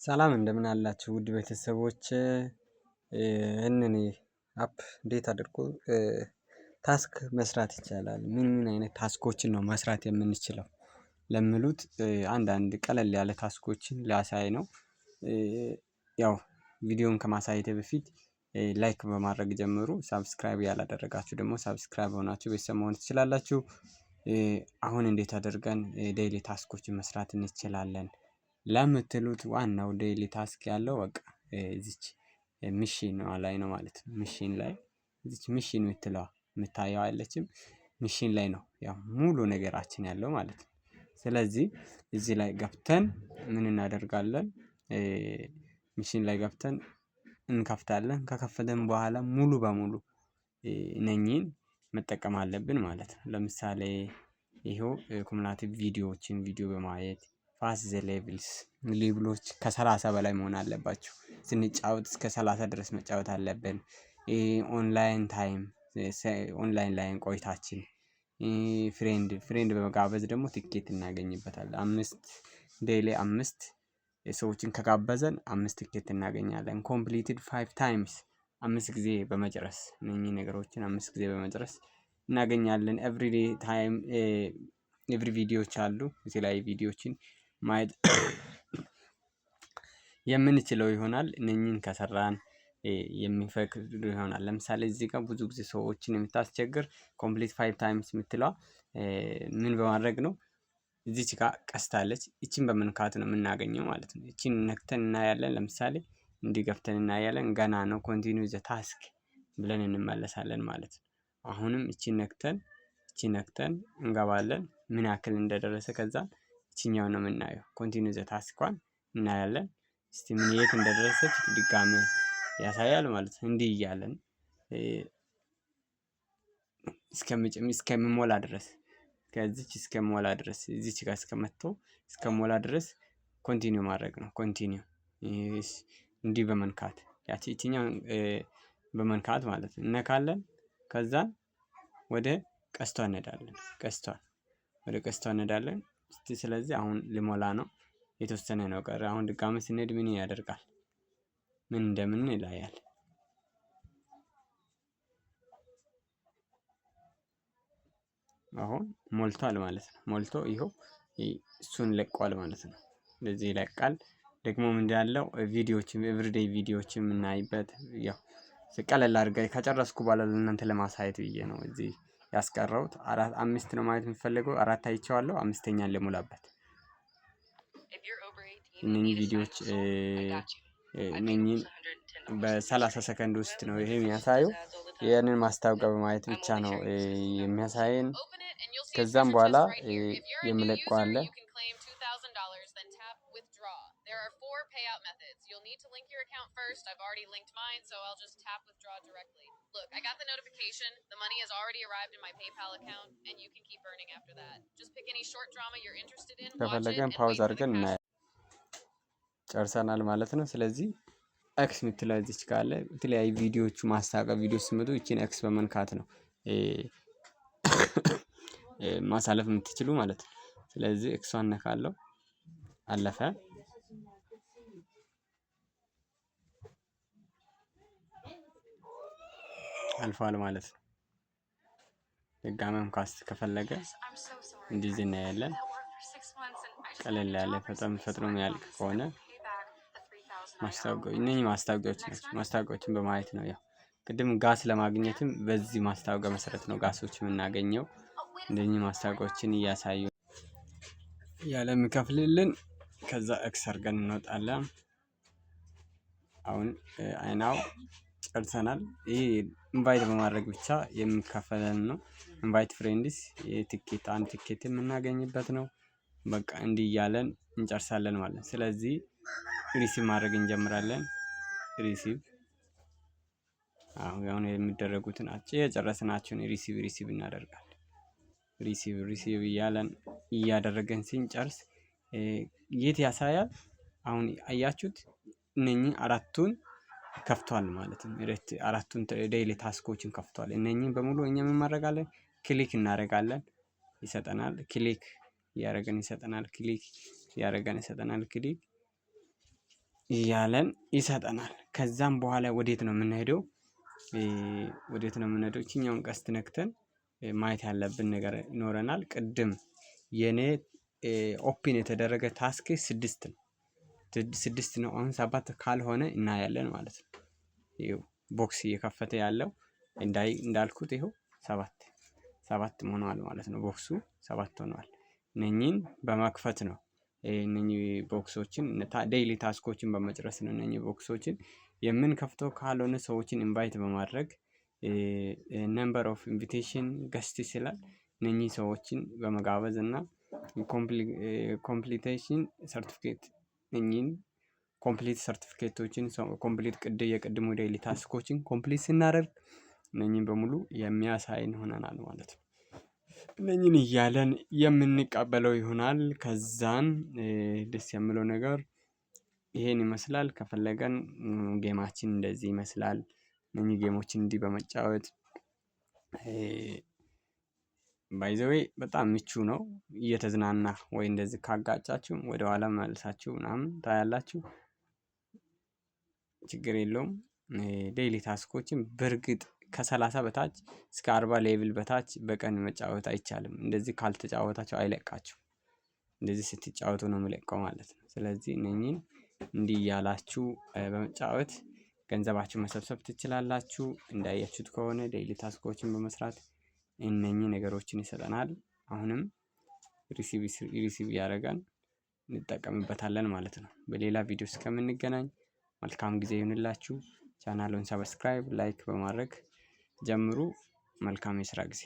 ሰላም እንደምን አላችሁ ውድ ቤተሰቦች። ይህንን አፕ እንዴት አድርጎ ታስክ መስራት ይቻላል? ምን አይነት ታስኮችን ነው መስራት የምንችለው? ለሚሉት አንዳንድ ቀለል ያለ ታስኮችን ላሳይ ነው። ያው ቪዲዮን ከማሳየቴ በፊት ላይክ በማድረግ ጀምሩ። ሳብስክራይብ ያላደረጋችሁ ደግሞ ሳብስክራይብ ሆናችሁ ቤተሰብ መሆን ትችላላችሁ። አሁን እንዴት አድርገን ዴይሊ ታስኮችን መስራት እንችላለን ለምትሉት ዋናው ዴይሊ ታስክ ያለው በቃ እዚች ሚሽን ላይ ነው ማለት ነው። ሚሽን ላይ እዚች ሚሽን የምትለዋ የምታየው አይደለችም? ሚሽን ላይ ነው ያው ሙሉ ነገራችን ያለው ማለት ነው። ስለዚህ እዚህ ላይ ገብተን ምን እናደርጋለን? ሚሽን ላይ ገብተን እንከፍታለን። ከከፈተን በኋላ ሙሉ በሙሉ እነኚህን መጠቀም አለብን ማለት ነው። ለምሳሌ ይሄው ኩሙላቲቭ ቪዲዮዎችን ቪዲዮ በማየት ፋስት ዘ ሌቭሎች ከ30 በላይ መሆን አለባቸው። ስንጫወት እስከ 30 ድረስ መጫወት አለብን። ኦንላይን ታይም ኦንላይን ላይ ቆይታችን ፍሬንድ በመጋበዝ ደግሞ ትኬት እናገኝበታለን። 5 ሰዎችን ከጋበዘን 5 ትኬት እናገኛለን። ኮምፕሊትድ 5 ታይምስ 5 ጊዜ በመጨረስ እነኚህ ነገሮችን 5 ጊዜ በመጨረስ እናገኛለን። ኤቭሪዴይ ታይም ኤቭሪ ቪዲዮዎች አሉ። የተለያዩ ቪዲዮዎችን ማየት የምንችለው ይሆናል። እነኚህን ከሰራን የሚፈቅድ ይሆናል። ለምሳሌ እዚህ ጋር ብዙ ጊዜ ሰዎችን የምታስቸግር ኮምፕሊት 5 ታይምስ የምትለዋ ምን በማድረግ ነው? እዚች ጋር ቀስት አለች። ይቺን በመንካት ነው የምናገኘው ማለት ነው። ይቺን ነክተን እናያለን። ለምሳሌ እንዲህ ገብተን እናያለን። ገና ነው ኮንቲኒው ዘ ታስክ ብለን እንመለሳለን ማለት ነው። አሁንም ይቺን ነክተን እንገባለን። ምን ያክል እንደደረሰ ከዛ ይቺኛውን ነው የምናየው። ኮንቲኒው ዘ ታስኳን እናያለን። እስቲ ምን የት እንደደረሰች ድጋሜ ያሳያል ማለት ነው። እንዲህ እያለን እስከሚሞላ ድረስ ከዚች እስከሚሞላ ድረስ እዚች ጋር እስከሞላ ድረስ ኮንቲኒው ማድረግ ነው። ኮንቲኒው እንዲህ በመንካት ይቺኛው በመንካት ማለት ነው እነካለን። ከዛን ወደ ቀስቷ እንሄዳለን። ወደ ቀስቷ እንሄዳለን። ስለዚህ አሁን ሊሞላ ነው። የተወሰነ ነው ቀረ። አሁን ድጋሜ ስንሄድ ምን ያደርጋል? ምን እንደምን ይላያል። አሁን ሞልቷል ማለት ነው። ሞልቶ ይኸው እሱን ለቋል ማለት ነው። እንደዚህ ይለቃል። ደግሞ ምንድን ያለው ቪዲዮዎችም ኤቭሪዴይ ቪዲዮዎችም የምናይበት ያው ቀለል አድርገህ ከጨረስኩ በኋላ ለእናንተ ለማሳየት ብዬ ነው እዚህ ያስቀረሁት። 5 ነው ማለት የምፈልገው። 4 አይቼዋለሁ። 5ኛን ልሙላበት። እነኚህ ቪዲዮዎች እነኚህን በ30 ሰከንድ ውስጥ ነው ይሄ የሚያሳየው። ያንን ማስታወቂያ በማየት ብቻ ነው የሚያሳየን። ከዛም በኋላ የምለቀው አለ። ከፈለገን ፓውዝ አድርገን እናያለን። ጨርሰናል ማለት ነው። ስለዚህ ኤክስ የምትለው እዚች ጋር አለ። የተለያዩ ቪዲዮዎቹ ማስታወቂያ ቪዲዮ ሲመጡ ይቺን ኤክስ በመንካት ነው ማሳለፍ የምትችሉ ማለት ነው። ስለዚህ ኤክሷን ነካለሁ። አለፈ። አልፏል ማለት ነው። ድጋሜም ካስት ከፈለገ እንደዚህ እናያለን። ቀለል ያለ ፈጥኖ የሚያልቅ ከሆነ ማስታወቂያዎች እነኚህ ማስታወቂያዎች ናቸው። ማስታወቂያዎችን በማየት ነው ያው ቅድም ጋስ ለማግኘትም በዚህ ማስታወቂያ መሰረት ነው ጋሶች የምናገኘው። እንደኚህ ማስታወቂያዎችን እያሳዩ የሚከፍልልን ከዛ ኤክስ አድርገን እንወጣለን። አሁን አይናው ጨርሰናል። ይሄ ኢንቫይት በማድረግ ብቻ የሚከፈለን ነው። ኢንቫይት ፍሬንድስ የትኬት አንድ ትኬት የምናገኝበት ነው። በቃ እንዲህ እያለን እንጨርሳለን ማለት ነው። ስለዚህ ሪሲቭ ማድረግ እንጀምራለን። ሪሲቭ አሁን የሚደረጉትን የጨረስናቸውን ሪሲቭ እናደርጋለን። ሪሲቭ እያደረገን ስንጨርስ የት ያሳያል? አሁን አያችሁት? እነኚህ አራቱን ከፍቷል ማለት ነው። አራቱን ዴይሊ ታስኮችን ከፍቷል። እነኚህን በሙሉ እኛ ምን ማድረጋለን? ክሊክ እናደርጋለን። ይሰጠናል። ክሊክ ያደረገን ይሰጠናል። ክሊክ እያለን ይሰጠናል። ከዛም በኋላ ወዴት ነው የምንሄደው? ይችኛውን ቀስት ነክተን ማየት ያለብን ነገር ይኖረናል። ቅድም የኔ ኦፕን የተደረገ ታስክ 6 ነው። አሁን 7 ካልሆነ እናያለን ማለት ነው። ይኸው ቦክስ እየከፈተ ያለው እንዳልኩት ይኸው 7 ሆኗል ማለት ነው። ቦክሱ 7 ሆኗል። እነኚህን በመክፈት ነው እነኚህ ቦክሶችን ዴይሊ ታስኮችን በመጨረስ ነው እነኚህ ቦክሶችን የምንከፍተው። ካልሆነ ሰዎችን ኢንቫይት በማድረግ ነምበር ኦፍ ኢንቪቴሽን ገስት ይላል። እነኚህ ሰዎችን በመጋበዝ እና ኮምፕሊቴሽን ሰርቲፊኬት እነኚህን ኮምፕሊት ሰርቲፊኬቶችን ኮምፕሊት የቅድሙ ዴይሊ ታስኮችን ኮምፕሊት ስናደርግ እነኚህን በሙሉ የሚያሳይን ሆነናል ማለት ነው። እነኚህን እያለን የምንቀበለው ይሆናል። ከዛን ደስ የሚለው ነገር ይሄን ይመስላል። ከፈለገን ጌማችን እንደዚህ ይመስላል። እነኚህ ጌሞችን እንዲህ በመጫወት ባይ ዘ ዌይ በጣም ምቹ ነው። እየተዝናና ወይ እንደዚህ ካጋጫችሁ ወደ ኋላ መልሳችሁ ምናምን ታያላችሁ። ችግር የለውም። ዴይሊ ታስኮችን በእርግጥ ከ30 በታች እስከ 40 ሌቭል በታች በቀን መጫወት አይቻልም። እንደዚህ ካልተጫወታችሁ አይለቃችሁ። እንደዚህ ስትጫወቱ ነው የሚለቀው ማለት ነው። ስለዚህ እነኚህን እንዲህ እያላችሁ በመጫወት ገንዘባችሁ መሰብሰብ ትችላላችሁ። እንዳያችሁት ከሆነ ዴይሊ ታስኮችን በመስራት እነኚህ ነገሮችን ይሰጠናል። አሁንም ሪሲቭ እያደረገን እንጠቀምበታለን ማለት ነው። በሌላ ቪዲዮ እስከምንገናኝ መልካም ጊዜ ይሁንላችሁ። ቻናሉን ሰብስክራይብ፣ ላይክ በማድረግ ጀምሩ። መልካም የስራ ጊዜ